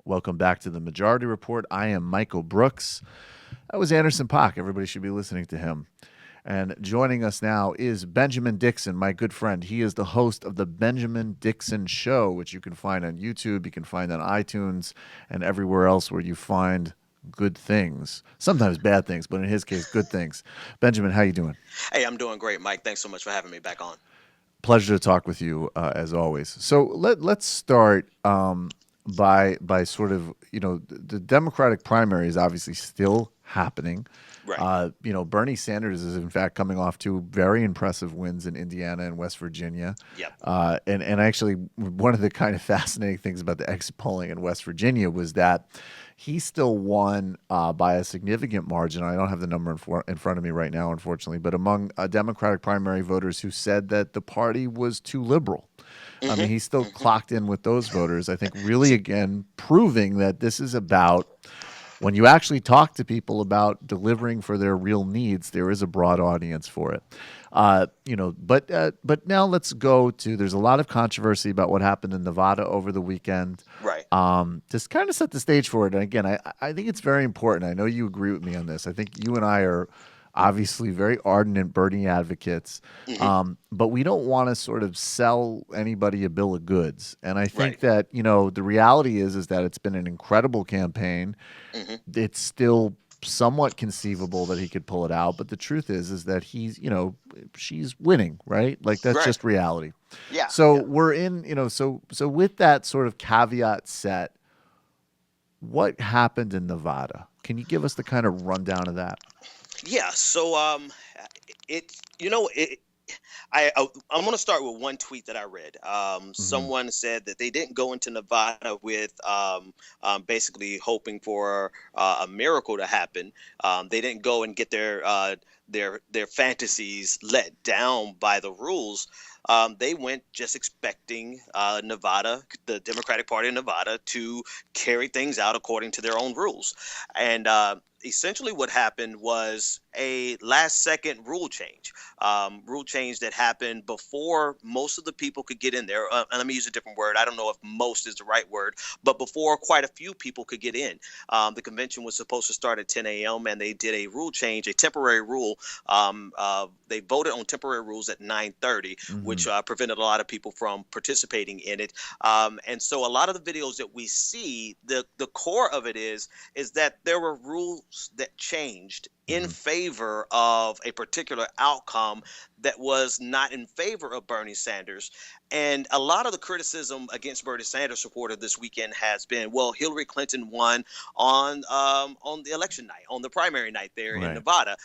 Welcome back to the Majority Report. I am Michael Brooks. That was Anderson Paak. Everybody should be listening to him. And joining us now is Benjamin Dixon, my good friend. He is the host of the Benjamin Dixon Show, which you can find on YouTube, you can find on iTunes, and everywhere else where you find good things. Sometimes bad things, but in his case, good things. Benjamin, how you doing? Hey, I'm doing great, Mike. Thanks so much for having me back on. Pleasure to talk with you, as always. So let's start by sort of, the Democratic primary is obviously still happening. Right. Bernie Sanders is in fact coming off two very impressive wins in Indiana and West Virginia. Yep. And actually, one of the kind of fascinating things about the exit polling in West Virginia was that he still won by a significant margin. I don't have the number in front of me right now, unfortunately, but among Democratic primary voters who said that the party was too liberal. I mean, he still clocked in with those voters, I think, really, again, proving that this is about when you actually talk to people about delivering for their real needs, there is a broad audience for it. But now let's go to, there's a lot of controversy about what happened in Nevada over the weekend. Right. Just kind of set the stage for it. And again, I think it's very important. I know you agree with me on this. I think you and I are obviously very ardent Bernie advocates, but we don't want to sort of sell anybody a bill of goods. And I think that, the reality is that it's been an incredible campaign. It's still somewhat conceivable that he could pull it out, but the truth is that he's, she's winning, right? Like that's just reality. Yeah. So we're in, so with that sort of caveat set, what happened in Nevada? Can you give us the kind of rundown of that? Yeah. So I'm going to start with one tweet that I read. Someone said that they didn't go into Nevada with basically hoping for a miracle to happen. They didn't go and get their fantasies let down by the rules. They went just expecting Nevada, the Democratic Party of Nevada, to carry things out according to their own rules. And essentially what happened was a last-second rule change that happened before most of the people could get in there. And let me use a different word. I don't know if most is the right word, but before quite a few people could get in. The convention was supposed to start at 10 a.m., and they did a rule change, a temporary rule. They voted on temporary rules at 9:30, which prevented a lot of people from participating in it. And so a lot of the videos that we see, the core of it is that there were rules that changed in favor of a particular outcome that was not in favor of Bernie Sanders. And a lot of the criticism against Bernie Sanders supporter this weekend has been, well, Hillary Clinton won on the election night, on the primary night there in Nevada.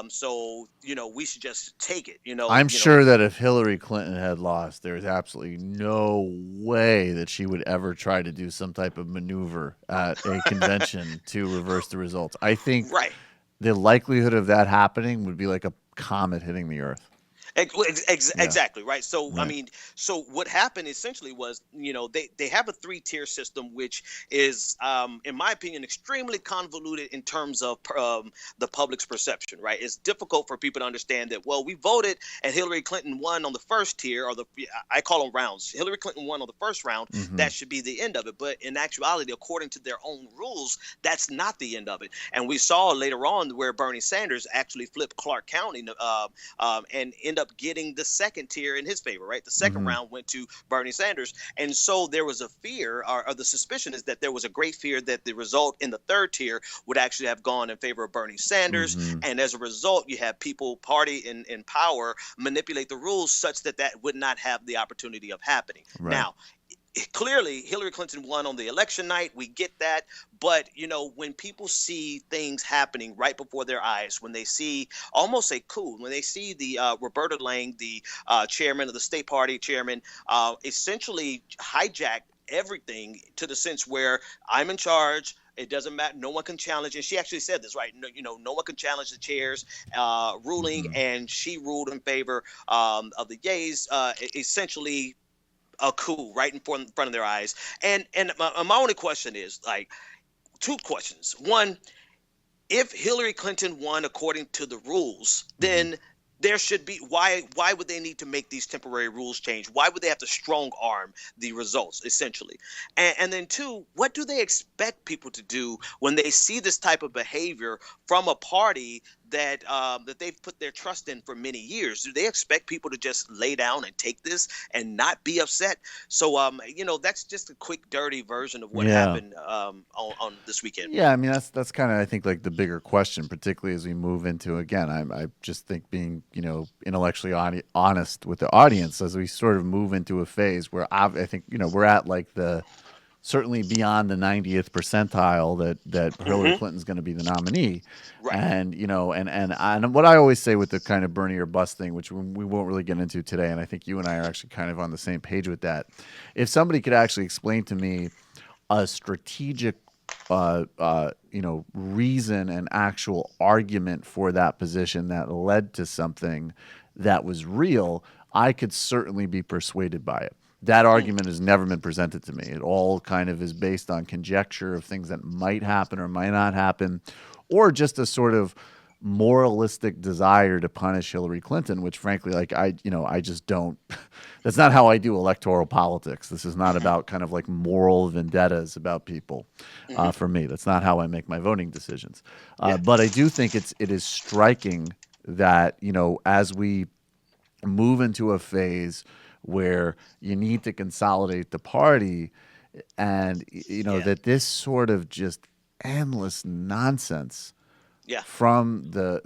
So, we should just take it. I'm sure that if Hillary Clinton had lost, there's absolutely no way that she would ever try to do some type of maneuver at a convention to reverse the results. I think the likelihood of that happening would be like a comet hitting the earth. Exactly, right. So I mean, so what happened essentially was, they have a 3-tier system, which is, in my opinion, extremely convoluted in terms of the public's perception. Right, it's difficult for people to understand that. Well, we voted and Hillary Clinton won on the first tier, or I call them rounds. Hillary Clinton won on the first round. That should be the end of it. But in actuality, according to their own rules, that's not the end of it. And we saw later on where Bernie Sanders actually flipped Clark County and ended up getting the second tier in his favor, right? The second round went to Bernie Sanders. And so there was a fear, or the suspicion is that there was a great fear that the result in the third tier would actually have gone in favor of Bernie Sanders. And as a result, you have people, party in power, manipulate the rules such that would not have the opportunity of happening. Now, clearly Hillary Clinton won on the election night. We get that. But, when people see things happening right before their eyes, when they see almost a coup, when they see the Roberta Lang, the chairman of the state party chairman, essentially hijack everything to the sense where I'm in charge. It doesn't matter. No one can challenge. And she actually said this, right? No one can challenge the chair's ruling. And she ruled in favor of the yays, essentially a coup right in front of their eyes. And my only question is, like, 2 questions. One, if Hillary Clinton won according to the rules, then there should be, why would they need to make these temporary rules change? Why would they have to strong arm the results, essentially? And then two, what do they expect people to do when they see this type of behavior from a party that they've put their trust in for many years? Do they expect people to just lay down and take this and not be upset? So that's just a quick dirty version of what Yeah. happened on this weekend. Yeah, I mean that's kind of I think like the bigger question, particularly as we move into again. I just think being intellectually honest with the audience as we sort of move into a phase where I think we're at like the certainly beyond the 90th percentile that Hillary Hmm. Clinton's going to be the nominee, Right. and and what I always say with the kind of Bernie or bust thing, which we won't really get into today, and I think you and I are actually kind of on the same page with that. If somebody could actually explain to me a strategic reason and actual argument for that position that led to something that was real, I could certainly be persuaded by it. That Mm. argument has never been presented to me. It all kind of is based on conjecture of things that might happen or might not happen, or just a sort of moralistic desire to punish Hillary Clinton, which frankly, like I just don't. That's not how I do electoral politics. This is not Hmm. about kind of like moral vendettas about people. Hmm. For me, that's not how I make my voting decisions. Yeah. But I do think it is striking that as we move into a phase where you need to consolidate the party and Yeah. that this sort of just endless nonsense Yeah. from the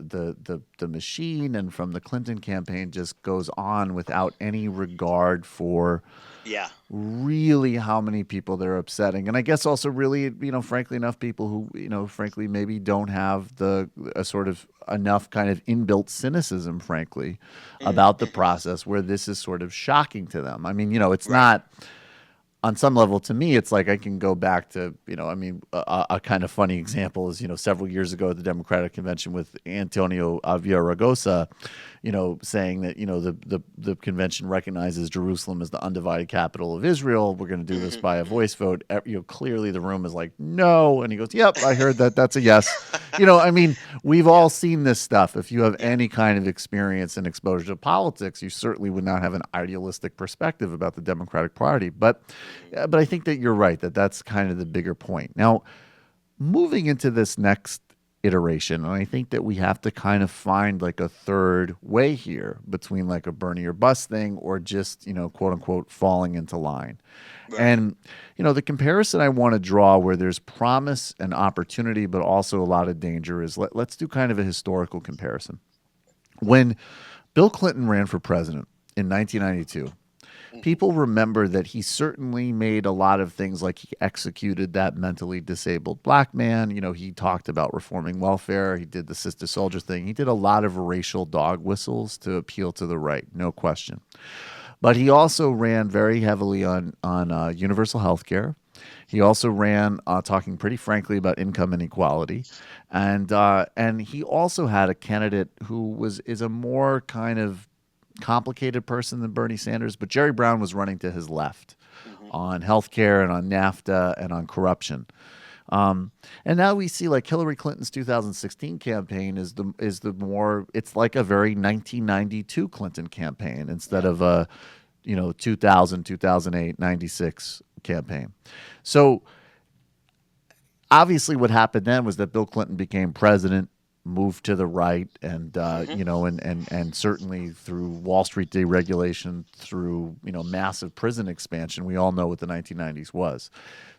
machine and from the Clinton campaign just goes on without any regard for Yeah. really how many people they're upsetting. And I guess also really, frankly enough people who, frankly maybe don't have the a sort of enough kind of inbuilt cynicism, frankly, about the Hmm. process where this is sort of shocking to them. I mean, it's Right. not on some level to me it's like I can go back to I mean a kind of funny example is several years ago at the Democratic convention with Antonio Villaraigosa saying that the convention recognizes Jerusalem as the undivided capital of Israel. We're going to do this by a Hmm. voice vote. Clearly the room is like no, and he goes, yep, I heard that, that's a yes. I mean, we've Yeah. all seen this stuff. If you have Yeah. any kind of experience and exposure to politics, you certainly would not have an idealistic perspective about the Democratic Party. But Hmm. yeah, but I think that you're right that that's kind of the bigger point. Now, moving into this next iteration, and I think that we have to kind of find like a third way here between like a Bernie or bust thing or just, quote unquote, falling into line. Right. And, the comparison I want to draw where there's promise and opportunity, but also a lot of danger is let's do kind of a historical comparison. When Bill Clinton ran for president in 1992, Hmm. people remember that he certainly made a lot of things like he executed that mentally disabled black man. He talked about reforming welfare. He did the sister soldier thing. He did a lot of racial dog whistles to appeal to the right, no question. But he also ran very heavily on universal health care. He also ran talking pretty frankly about income inequality, and he also had a candidate who is a more kind of complicated person than Bernie Sanders, but Jerry Brown was running to his left Hmm. on healthcare and on NAFTA and on corruption. Um, and now we see like Hillary Clinton's 2016 campaign is the more it's like a very 1992 Clinton campaign instead Yeah. of a 2000 2008 96 campaign. So obviously what happened then was that Bill Clinton became president, moved to the right, and Hmm. and certainly through Wall Street deregulation, through massive prison expansion, we all know what the 1990s was.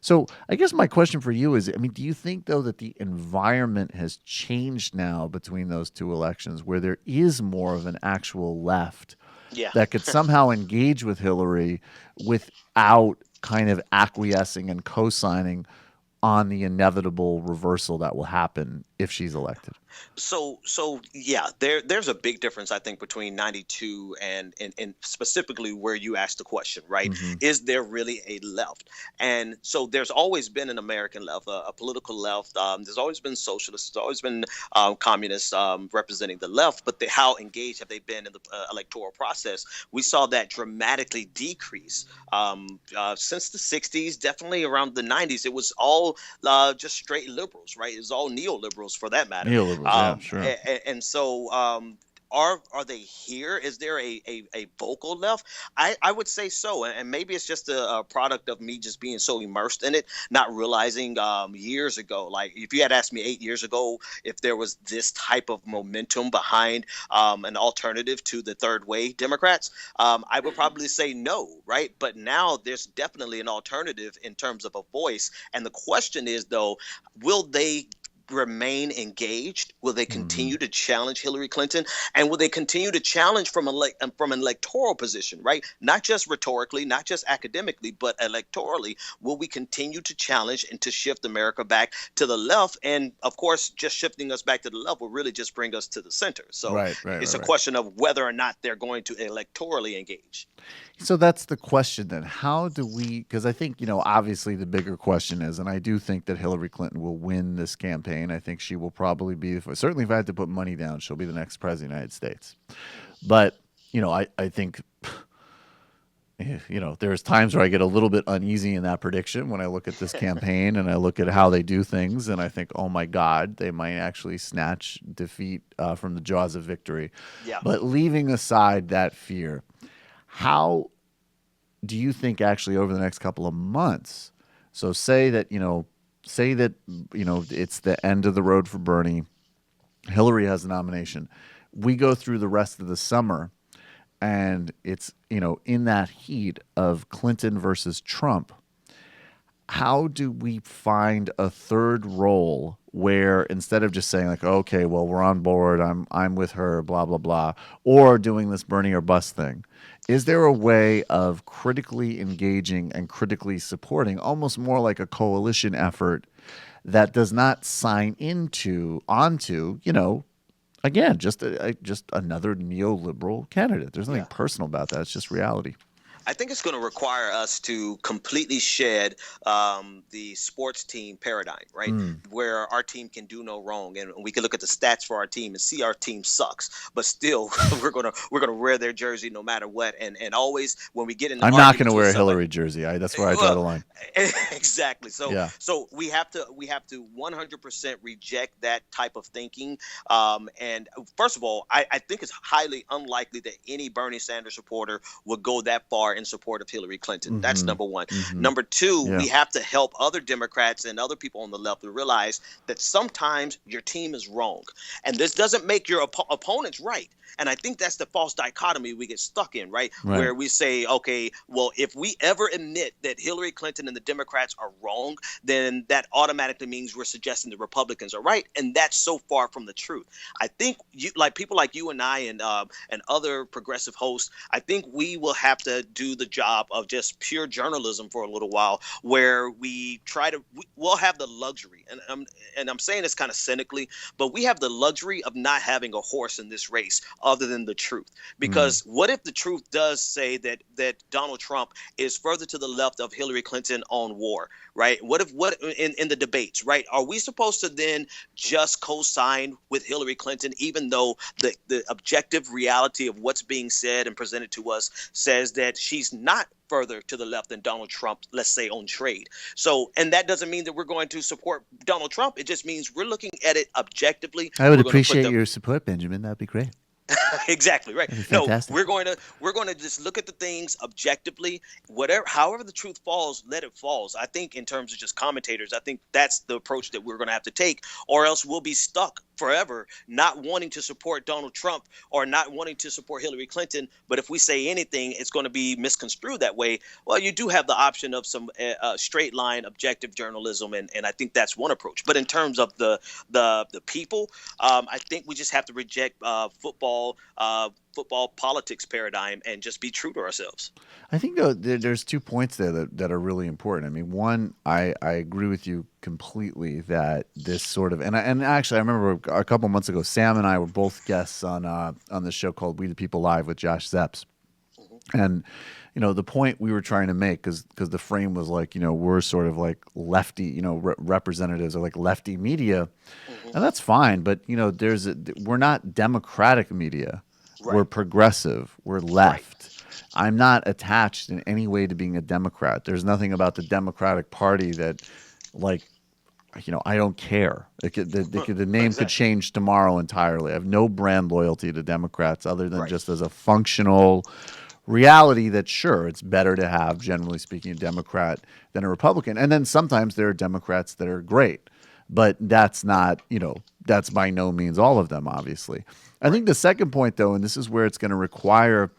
So I guess my question for you is, I mean, do you think though that the environment has changed now between those two elections, where there is more of an actual left Yeah. that could somehow engage with Hillary without kind of acquiescing and co-signing on the inevitable reversal that will happen if she's elected? So yeah, there's a big difference I think between 92 and specifically where you asked the question, right? Hmm. Is there really a left? And so there's always been an American left, a political left. There's always been socialists, there's always been communists representing the left, but how engaged have they been in the electoral process? We saw that dramatically decrease since the 60s, definitely around the 90s. It was all just straight liberals, right? It was all neoliberals for that matter. Neoliberals, yeah, sure. And so are they here? Is there a vocal left? I would say so, and maybe it's just a product of me just being so immersed in it, not realizing years ago. Like if you had asked me 8 years ago if there was this type of momentum behind an alternative to the third way Democrats, I would probably say no, right? But now there's definitely an alternative in terms of a voice, and the question is though, will they remain engaged? Will they Mm-hmm. continue to challenge Hillary Clinton? And will they continue to challenge from an electoral position, right? Not just rhetorically, not just academically, but electorally. Will we continue to challenge and to shift America back to the left? And of course, just shifting us back to the left will really just bring us to the center. So Right, right, right, it's a right. question of whether or not they're going to electorally engage. So that's the question then. How do we, because I think, obviously the bigger question is, and I do think that Hillary Clinton will win this campaign. I think she will probably be, certainly if I had to put money down, she'll be the next president of the United States. But, I think, there's times where I get a little bit uneasy in that prediction when I look at this campaign and I look at how they do things and I think, oh my God, they might actually snatch defeat from the jaws of victory. Yeah. But leaving aside that fear, how do you think actually over the next couple of months? So say that it's the end of the road for Bernie. Hillary has a nomination. We go through the rest of the summer and it's in that heat of Clinton versus Trump. How do we find a third role where instead of just saying like, okay, well, we're on board, I'm with her, blah blah blah, or doing this Bernie or bust thing, is there a way of critically engaging and critically supporting, almost more like a coalition effort that does not sign onto again, just another neoliberal candidate? There's nothing Yeah. personal about that. It's just reality. I think it's going to require us to completely shed the sports team paradigm, right? Mm. Where our team can do no wrong, and we can look at the stats for our team and see our team sucks, but still we're gonna wear their jersey no matter what, and always when we get in an I'm not going to argument wear with a somebody. Hillary jersey. That's where I draw the Well, line. exactly. So Yeah. so we have to 100% reject that type of thinking. And first of all, I think it's highly unlikely that any Bernie Sanders supporter would go that far in support of Hillary Clinton. That's Mm-hmm. number one. Mm-hmm. Number two, Yeah. we have to help other Democrats and other people on the left to realize that sometimes your team is wrong, and this doesn't make your opponents right. And I think that's the false dichotomy we get stuck in, right? Right. Where we say, okay, well, if we ever admit that Hillary Clinton and the Democrats are wrong, then that automatically means we're suggesting the Republicans are right, and that's so far from the truth. I think like people like you and I and other progressive hosts, I think we will have to do the job of just pure journalism for a little while, where we'll have the luxury, and I'm saying this kind of cynically, but we have the luxury of not having a horse in this race other than the truth. Mm. Because what if the truth does say that Donald Trump is further to the left of Hillary Clinton on war, right? What in the debates, right? Are we supposed to then just co-sign with Hillary Clinton, even though the objective reality of what's being said and presented to us says that she's not further to the left than Donald Trump, let's say on trade? So, and that doesn't mean that we're going to support Donald Trump. It just means we're looking at it objectively. I would We're going to put appreciate the your support, Benjamin. That'd be great. exactly right. That'd be No, fantastic. we're going to just look at the things objectively. Whatever, however the truth falls, let it falls. I think in terms of just commentators, I think that's the approach that we're going to have to take, or else we'll be stuck forever not wanting to support Donald Trump or not wanting to support Hillary Clinton. But if we say anything, it's going to be misconstrued that way. Well, you do have the option of some straight line objective journalism, and I think that's one approach. But in terms of the people, I think we just have to reject football politics paradigm and just be true to ourselves. I think though there's 2 points there that are really important. I mean, one, I agree with you completely that this sort of and actually I remember a couple months ago, Sam and I were both guests on this show called We the People Live with Josh Zepps, Mhm. and the point we were trying to make because the frame was like we're sort of like lefty representatives of like lefty media, Mhm. and that's fine, but we're not democratic media. Right. We're progressive. We're Right. left. I'm not attached in any way to being a Democrat. There's nothing about the Democratic Party that, like, I don't care. The name could Exactly. change tomorrow entirely. I have no brand loyalty to Democrats other than Right. just as a functional reality that, sure, it's better to have, generally speaking, a Democrat than a Republican. And then sometimes there are Democrats that are great, but that's not, that's by no means all of them, obviously. I Right. think the second point, though, and this is where it's going to require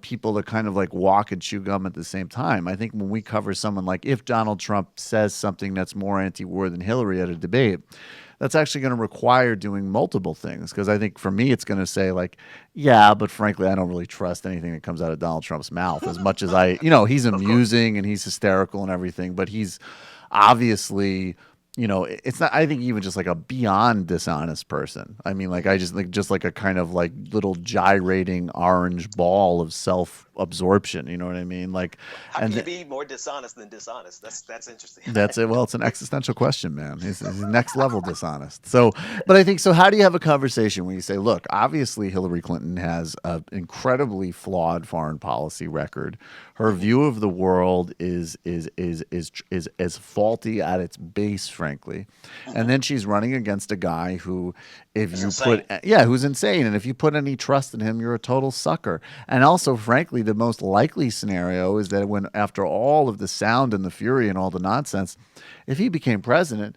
people to kind of like walk and chew gum at the same time. I think when we cover someone like, if Donald Trump says something that's more anti-war than Hillary at a debate, that's actually going to require doing multiple things. Because I think for me, it's going to say like, yeah, but frankly, I don't really trust anything that comes out of Donald Trump's mouth as much as he's Of course. amusing and he's hysterical and everything, but he's obviously it's not, I think, even just like a beyond dishonest person. I mean, like, I just like a kind of like little gyrating orange ball of self absorption. You know what I mean? Like, How and can you be more dishonest than dishonest? That's interesting. that's it. Well, it's an existential question, man. He's next level dishonest. So, but I think so. How do you have a conversation when you say, look, obviously Hillary Clinton has an incredibly flawed foreign policy record. Her Hmm. view of the world is as faulty at its base, frankly. And Hmm. then she's running against a guy who, if It's you put, insane. yeah, who's insane. And if you put any trust in him, you're a total sucker. And also, frankly, the most likely scenario is that when, after all of the sound and the fury and all the nonsense, if he became president,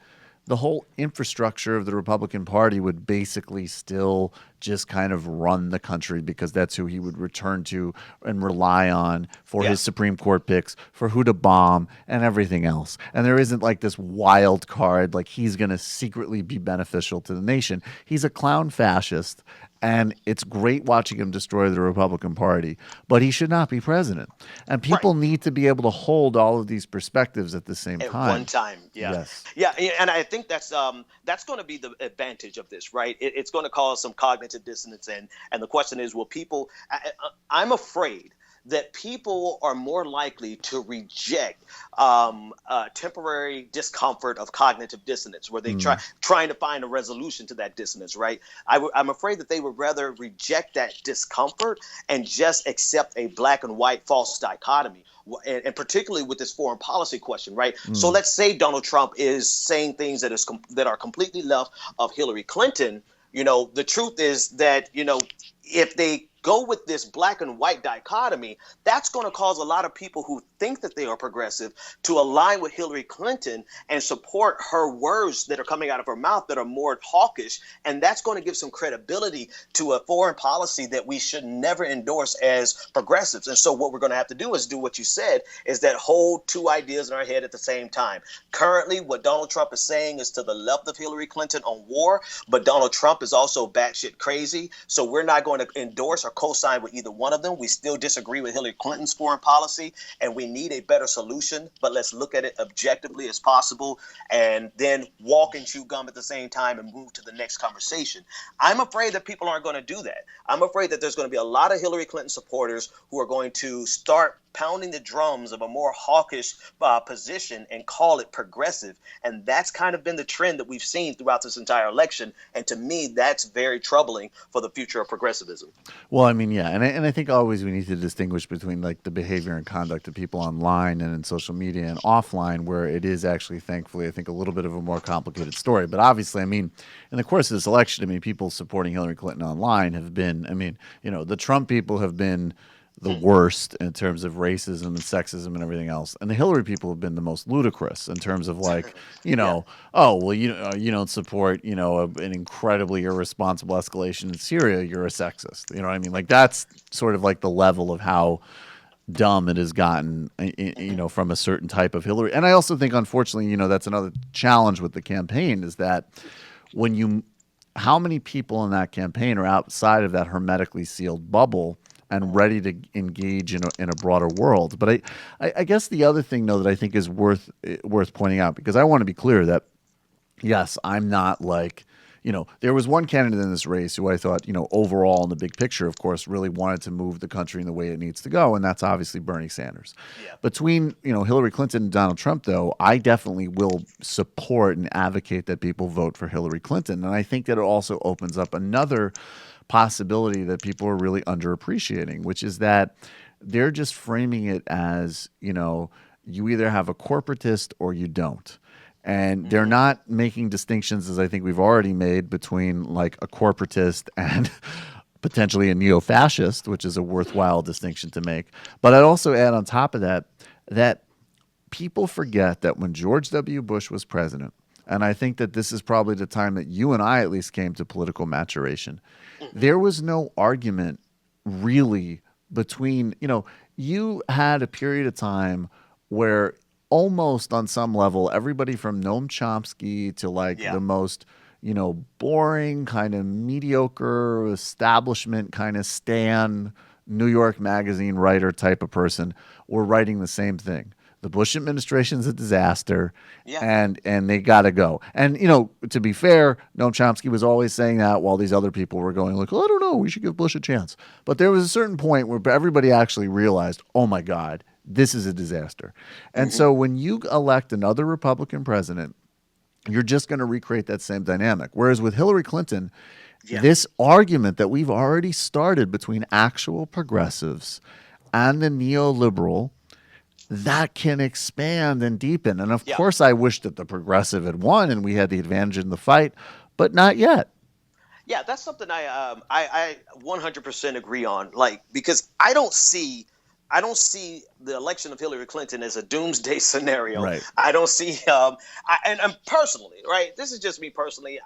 the whole infrastructure of the Republican Party would basically still just kind of run the country, because that's who he would return to and rely on for Yeah. his Supreme Court picks, for who to bomb and everything else. And there isn't like this wild card like he's going to secretly be beneficial to the nation. He's a clown fascist, and it's great watching him destroy the Republican Party, but he should not be president. And Right. people need to be able to hold all of these perspectives at the same At one time. time. Yeah. Yes. Yeah, and I think that's going to be the advantage of this, right? It's going to cause some cognitive dissonance, and the question is, will people? I'm afraid that people are more likely to reject temporary discomfort of cognitive dissonance, where they Mm. trying to find a resolution to that dissonance, right? I'm afraid that they would rather reject that discomfort and just accept a black and white false dichotomy, and particularly with this foreign policy question, right? So Mm. let's say Donald Trump is saying things that are completely left of Hillary Clinton. The truth is that if they go with this black and white dichotomy, that's going to cause a lot of people who think that they are progressive to align with Hillary Clinton and support her words that are coming out of her mouth that are more hawkish. And that's going to give some credibility to a foreign policy that we should never endorse as progressives. And so what we're going to have to do is do what you said, is that hold two ideas in our head at the same time. Currently, what Donald Trump is saying is to the left of Hillary Clinton on war, but Donald Trump is also batshit crazy. So we're not going to endorse or co-sign with either one of them. We still disagree with Hillary Clinton's foreign policy, and we need a better solution. But let's look at it objectively as possible, and then walk and chew gum at the same time and move to the next conversation. I'm afraid that people aren't going to do that. I'm afraid that there's going to be a lot of Hillary Clinton supporters who are going to start pounding the drums of a more hawkish position and call it progressive. And that's kind of been the trend that we've seen throughout this entire election. And to me, that's very troubling for the future of progressivism. Well, I mean, yeah, and I think always we need to distinguish between like the behavior and conduct of people online and in social media and offline, where it is actually, thankfully, I think, a little bit of a more complicated story. But obviously, I mean, in the course of this election, I mean, people supporting Hillary Clinton online have been, I mean, the Trump people have been the worst in terms of racism and sexism and everything else, and the Hillary people have been the most ludicrous in terms of like, Yeah. oh well, you don't support an incredibly irresponsible escalation in Syria, you're a sexist. You know what I mean? Like, that's sort of like the level of how dumb it has gotten, Hmm. from a certain type of Hillary. And I also think, unfortunately, that's another challenge with the campaign, is that when you, how many people in that campaign are outside of that hermetically sealed bubble and ready to engage in a broader world. But I guess the other thing, though, that I think is worth pointing out, because I want to be clear that, yes, I'm not like, there was one candidate in this race who I thought, overall in the big picture, of course, really wanted to move the country in the way it needs to go, and that's obviously Bernie Sanders. Yeah. Between, Hillary Clinton and Donald Trump, though, I definitely will support and advocate that people vote for Hillary Clinton. And I think that it also opens up another possibility that people are really underappreciating, which is that they're just framing it as, you either have a corporatist or you don't. And they're Hmm. not making distinctions, as I think we've already made, between like a corporatist and potentially a neo-fascist, which is a worthwhile distinction to make. But I'd also add on top of that that people forget that when George W. Bush was president, and I think that this is probably the time that you and I at least came to political maturation, Hmm. there was no argument really between, you had a period of time where almost on some level, everybody from Noam Chomsky to like Yeah. the most, boring, kind of mediocre establishment kind of Stan New York Magazine writer type of person were writing the same thing. The Bush administration's a disaster, Yeah. and they got to go. And to be fair, Noam Chomsky was always saying that while these other people were going like, "Oh, I don't know, we should give Bush a chance." But there was a certain point where everybody actually realized, "Oh my God, this is a disaster." And Hmm. so when you elect another Republican president, you're just going to recreate that same dynamic. Whereas with Hillary Clinton, Yeah. this argument that we've already started between actual progressives and the neoliberal, that can expand and deepen. And of Yeah. course, I wish that the progressive had won and we had the advantage in the fight, but not yet. Yeah, that's something I 100% agree on. Like, because I don't see the election of Hillary Clinton as a doomsday scenario. Right. I don't see and personally, right? This is just me personally.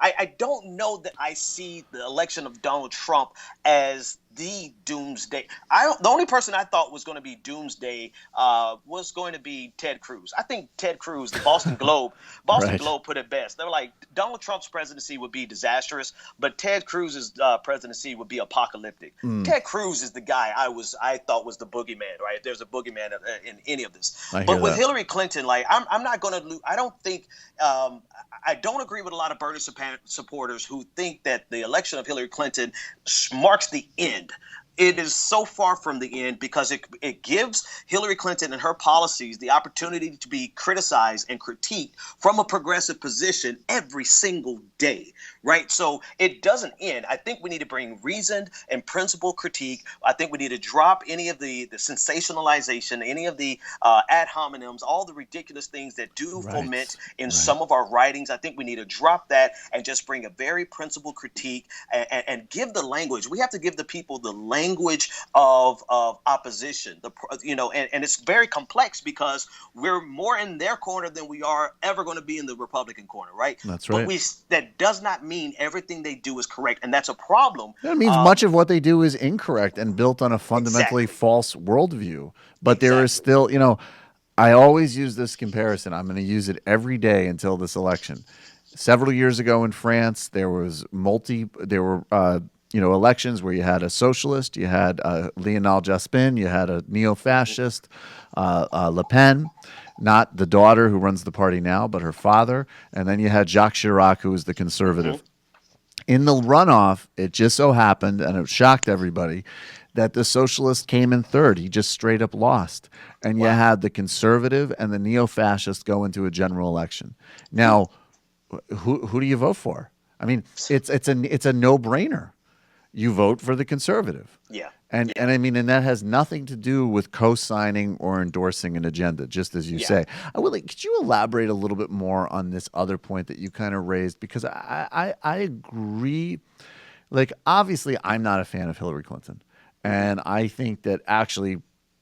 I don't know that I see the election of Donald Trump as the doomsday. The only person I thought was going to be doomsday was going to be Ted Cruz. I think Ted Cruz, the Boston Right. Globe put it best. They were like, Donald Trump's presidency would be disastrous, but Ted Cruz's presidency would be apocalyptic. Mm, Ted Cruz is the guy I thought was the boogeyman, right? If there's a boogeyman in any of this, I hear but with that. Hillary Clinton, like I'm not going to lose. I don't think I don't agree with a lot of Bernie supporters who think that the election of Hillary Clinton marks the end. It is so far from the end because it gives Hillary Clinton and her policies the opportunity to be criticized and critiqued from a progressive position every single day, right? So it doesn't end. I think we need to bring reasoned and principled critique. I think we need to drop any of the sensationalization, any of the ad hominems, all the ridiculous things that do Right. foment in Right. some of our writings. I think we need to drop that and just bring a very principled critique and give the language. We have to give the people the language of opposition. And it's very complex because we're more in their corner than we are ever going to be in the Republican corner, right? That's But right. that does not mean everything they do is correct, and that's a problem. That means much of what they do is incorrect and built on a fundamentally Exactly, false worldview. But there is exactly. still, I always use this comparison. I'm going to use it every day until this election. Several years ago in France, there were elections where you had a socialist, you had Lionel Jospin, you had a neo-fascist, Le Pen, not the daughter who runs the party now, but her father, and then you had Jacques Chirac, who was the Hmm. conservative. In the runoff, it just so happened, and it shocked everybody, that the socialist came in third. He just straight up lost. And you Wow. had the conservative and the neo fascist go into a general election. Now, who do you vote for? I mean, it's a no brainer. You vote for the conservative. Yeah, And yeah, I mean, and that has nothing to do with co-signing or endorsing an agenda, just as you yeah. say. Could you elaborate a little bit more on this other point that you kind of raised? Because I agree. Like, obviously, I'm not a fan of Hillary Clinton, Hmm. and I think that actually,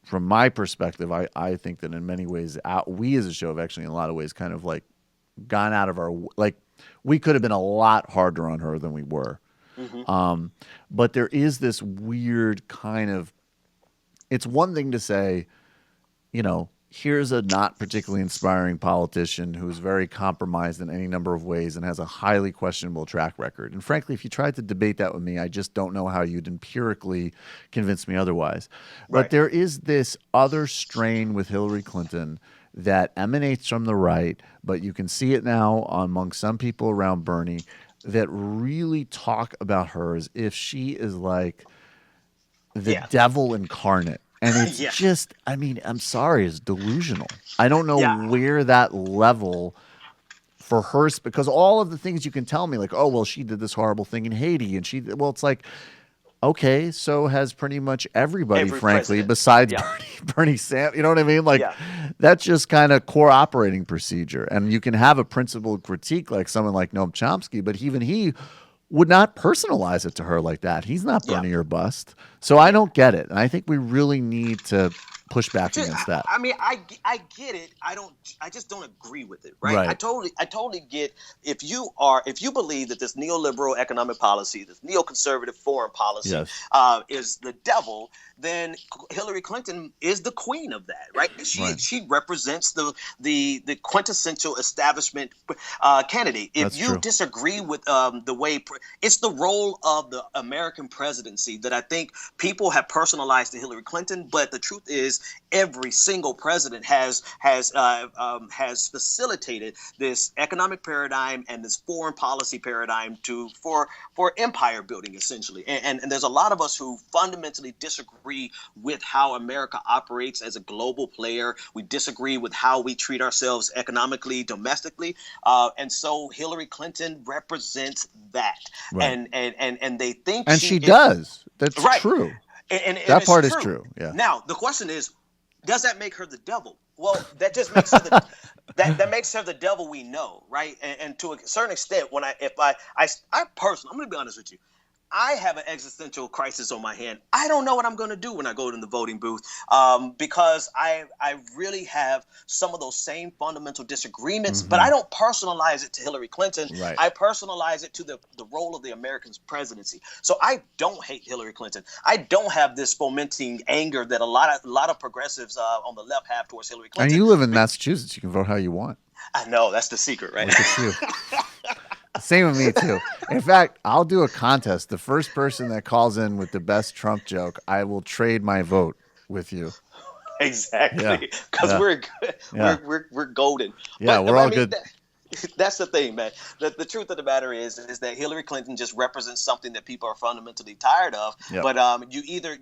from my perspective, I think that in many ways, we as a show have actually, in a lot of ways, kind of like gone out of our like. We could have been a lot harder on her than we were. Hmm. But there is this weird kind of, it's one thing to say, here's a not particularly inspiring politician who's very compromised in any number of ways and has a highly questionable track record. And frankly, if you tried to debate that with me, I just don't know how you'd empirically convince me otherwise. But Right. there is this other strain with Hillary Clinton that emanates from the right, but you can see it now among some people around Bernie that really talk about her as if she is like the Yeah. devil incarnate. And it's Yeah. just, I mean, I'm sorry, it's delusional. I don't know Yeah. where that level for her, because all of the things you can tell me, like, oh, well, she did this horrible thing in Haiti. And well, it's like, okay, so has pretty much everybody, Every frankly, president. besides Yeah. Bernie Bernie Sanders. You know what I mean? Like Yeah. that's just kind of core operating procedure. And you can have a principled critique like someone like Noam Chomsky, but even he would not personalize it to her like that. He's not Yeah. burning her bust. So I don't get it. And I think we really need to push back Just, against that. I mean, I get it. I just don't agree with it, right? Right. I totally get if you believe that this neoliberal economic policy, this neoconservative foreign policy, Yes. is the devil, then Hillary Clinton is the queen of that, right? She represents the quintessential establishment candidate. If That's you true. disagree with the way it's the role of the American presidency that I think people have personalized to Hillary Clinton, but the truth is every single president has facilitated this economic paradigm and this foreign policy paradigm for empire building essentially. And there's a lot of us who fundamentally disagree with how America operates as a global player. We disagree with how we treat ourselves economically, domestically, and so Hillary Clinton represents that. Right. And they think And she does. That's right. true. And that part is is true. Yeah. Now the question is, does that make her the devil? Well, that just makes her that makes her the devil we know, right? And to a certain extent, when I personally, I'm going to be honest with you, I have an existential crisis on my hand. I don't know what I'm going to do when I go to the voting booth because I really have some of those same fundamental disagreements, but I don't personalize it to Hillary Clinton. Right. I personalize it to the role of the American presidency. So I don't hate Hillary Clinton. I don't have this fomenting anger that a lot of progressives on the left have towards Hillary Clinton. And you live in Massachusetts. You can vote how you want. I know. That's the secret, right? Look at you. Same with me too. In fact, I'll do a contest. The first person that calls in with the best Trump joke, I will trade my vote with you. Exactly, because we're good. We're golden. Yeah, we're all good. That's the thing, man. The truth of the matter is that Hillary Clinton just represents something that people are fundamentally tired of. Yep. But you either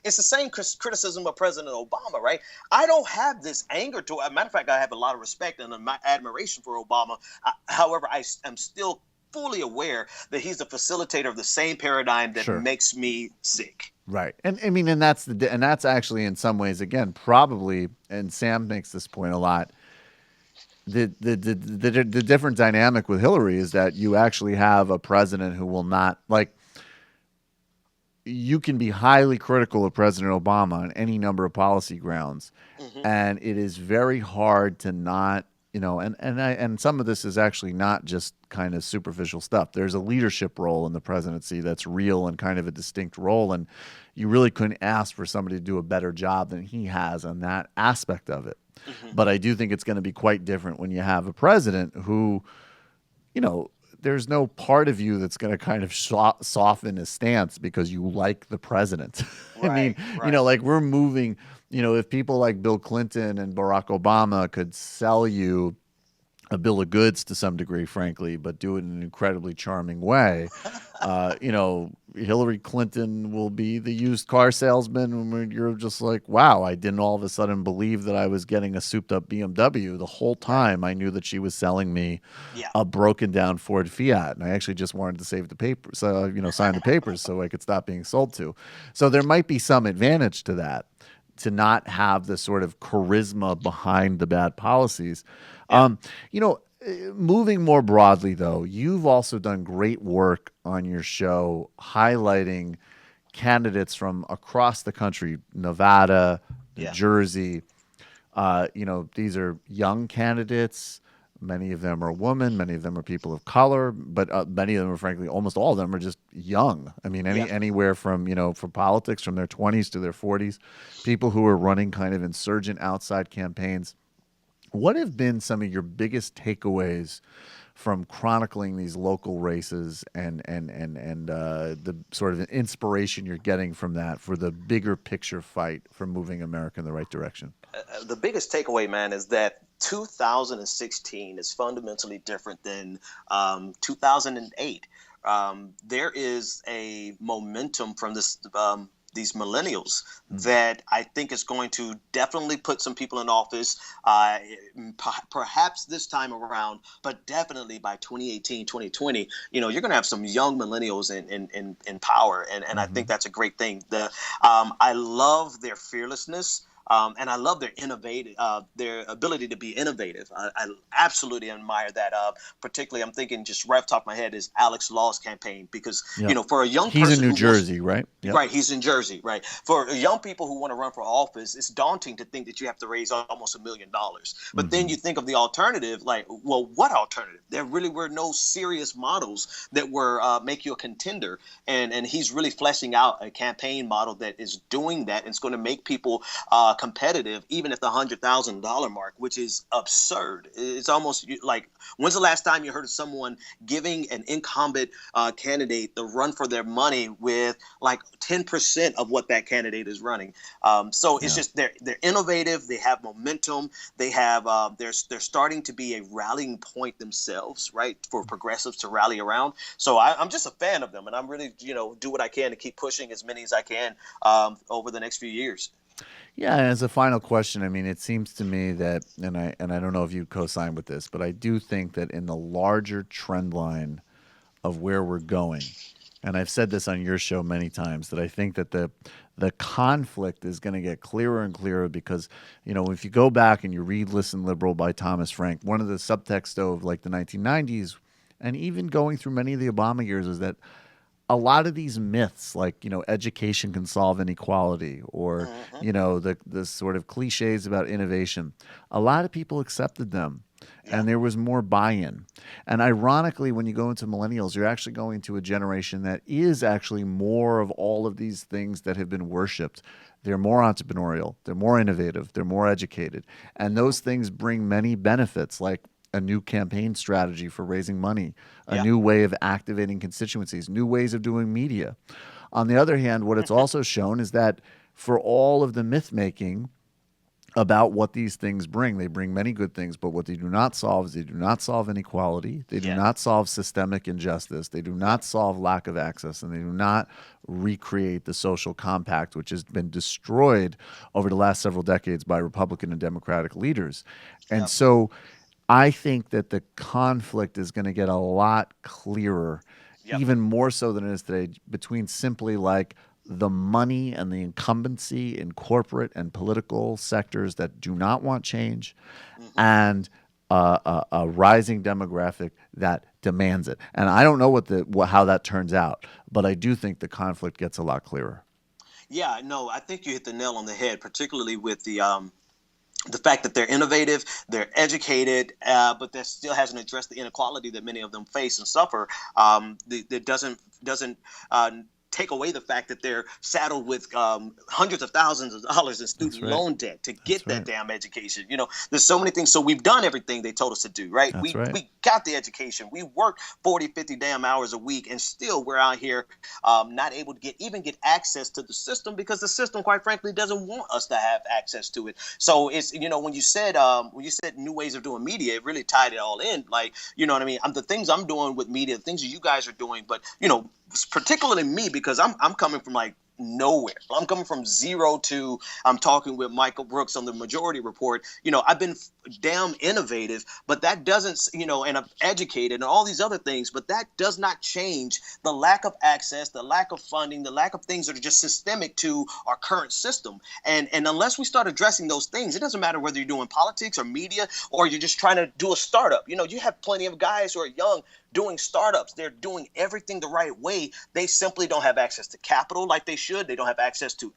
it's the same criticism of President Obama, right? I don't have this anger to. As a matter of fact, I have a lot of respect and my admiration for Obama. However, I am still fully aware that he's the facilitator of the same paradigm that makes me sick. Right. And I mean, and that's actually in some ways, again, probably, and Sam makes this point a lot, the different dynamic with Hillary is that you actually have a president who will not, like, you can be highly critical of President Obama on any number of policy grounds, and it is very hard to not, and some of this is actually not just kind of superficial stuff. There's a leadership role in the presidency that's real and kind of a distinct role, and you really couldn't ask for somebody to do a better job than he has on that aspect of it. But I do think it's going to be quite different when you have a president who, there's no part of you that's going to kind of soften his stance because you like the president. Right, like we're moving, if people like Bill Clinton and Barack Obama could sell you a bill of goods to some degree, frankly, but do it in an incredibly charming way. Hillary Clinton will be the used car salesman when you're just like, wow, I didn't all of a sudden believe that I was getting a souped up BMW. The whole time I knew that she was selling me a broken down Ford Fiat. And I actually just wanted to save the papers, sign the papers so I could stop being sold to. So there might be some advantage to that, to not have the sort of charisma behind the bad policies. Moving more broadly, though, you've also done great work on your show highlighting candidates from across the country, Nevada, New Jersey. These are young candidates. Many of them are women. Many of them are people of color. But many of them are, frankly, almost all of them are just young. I mean, anywhere from, for politics, from their 20s to their 40s, people who are running kind of insurgent outside campaigns. What have been some of your biggest takeaways from chronicling these local races and the sort of inspiration you're getting from that for the bigger picture fight for moving America in the right direction? The biggest takeaway, man, is that 2016 is fundamentally different than 2008. There is a momentum from these millennials that I think is going to definitely put some people in office, perhaps this time around, but definitely by 2018, 2020, you're going to have some young millennials in power. And I think that's a great thing. I love their fearlessness. And I love their ability to be innovative. I absolutely admire that. Particularly, I'm thinking just right off the top of my head is Alex Law's campaign, because Yep. for a young He's in person New who wants. Jersey, right? Yep. Right, he's in Jersey, right? For young people who want to run for office, it's daunting to think that you have to raise almost $1 million. But then you think of the alternative, like, well, what alternative? There really were no serious models that were make you a contender, and he's really fleshing out a campaign model that is doing that, and it's going to make people competitive, even at the $100,000 mark, which is absurd. It's almost like, when's the last time you heard of someone giving an incumbent candidate the run for their money with like 10% of what that candidate is running? So it's just they're innovative. They have momentum. They have they're starting to be a rallying point themselves, right, for progressives to rally around. So I'm just a fan of them, and I'm really do what I can to keep pushing as many as I can over the next few years. Yeah, and as a final question, I mean, it seems to me that, and I don't know if you co-sign with this, but I do think that in the larger trend line of where we're going, and I've said this on your show many times, that I think that the conflict is going to get clearer and clearer because, if you go back and you read Listen Liberal by Thomas Frank, one of the subtext of like the 1990s and even going through many of the Obama years is that a lot of these myths, like, education can solve inequality, or, the sort of cliches about innovation, a lot of people accepted them. Yeah. And there was more buy-in. And ironically, when you go into millennials, you're actually going to a generation that is actually more of all of these things that have been worshipped. They're more entrepreneurial, they're more innovative, they're more educated. And those things bring many benefits, like a new campaign strategy for raising money, a new way of activating constituencies, new ways of doing media. On the other hand, what it's also shown is that for all of the myth making about what these things bring, they bring many good things, but what they do not solve is they do not solve inequality, they do not solve systemic injustice, they do not solve lack of access, and they do not recreate the social compact, which has been destroyed over the last several decades by Republican and Democratic leaders. And so I think that the conflict is going to get a lot clearer, even more so than it is today, between simply like the money and the incumbency in corporate and political sectors that do not want change, and a rising demographic that demands it. And I don't know how that turns out, but I do think the conflict gets a lot clearer. Yeah, no, I think you hit the nail on the head, particularly with the fact that they're innovative, they're educated, but that still hasn't addressed the inequality that many of them face and suffer. That doesn't take away the fact that they're saddled with hundreds of thousands of dollars in student loan debt to get that damn education. There's so many things. So we've done everything they told us to do, right? We got the education. We worked 40, 50 damn hours a week, and still we're out here not able to get access to the system, because the system, quite frankly, doesn't want us to have access to it. So it's, when you said new ways of doing media, it really tied it all in. Like, you know what I mean? The things I'm doing with media, the things that you guys are doing, but particularly me, because I'm coming from like nowhere. I'm coming from zero to, I'm talking with Michael Brooks on the Majority Report. I've been damn innovative, but that doesn't, and I'm educated and all these other things, but that does not change the lack of access, the lack of funding, the lack of things that are just systemic to our current system. And unless we start addressing those things, it doesn't matter whether you're doing politics or media or you're just trying to do a startup. You have plenty of guys who are young doing startups. They're doing everything the right way. They simply don't have access to capital like they should. They don't have access to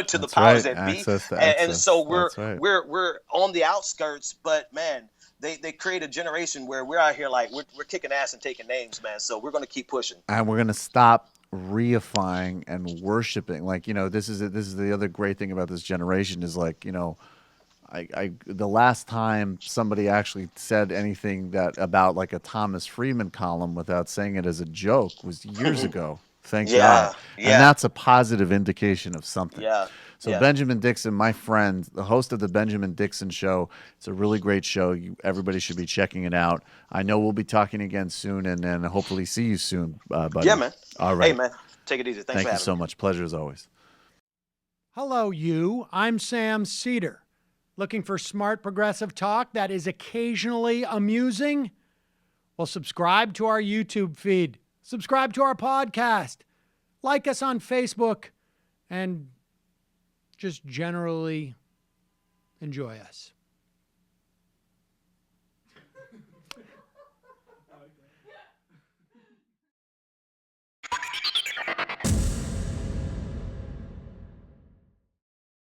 to the powers that be. And so we're on the outskirts, but man, they create a generation where we're out here like we're kicking ass and taking names, man. So we're going to keep pushing. And we're going to stop reifying and worshiping. Like, this is the other great thing about this generation is like, the last time somebody actually said anything about like a Thomas Friedman column without saying it as a joke was years ago. Thank God. And that's a positive indication of something. So Benjamin Dixon, my friend, the host of the Benjamin Dixon Show, it's a really great show. Everybody should be checking it out. I know we'll be talking again soon, and then hopefully see you soon, buddy. Yeah, man. All right. Hey, man. Take it easy. Thanks for having me. Thank you so much. Pleasure as always. Hello, you. I'm Sam Seder. Looking for smart progressive talk that is occasionally amusing? Well, subscribe to our YouTube feed. Subscribe to our podcast. Like us on Facebook. And just generally enjoy us.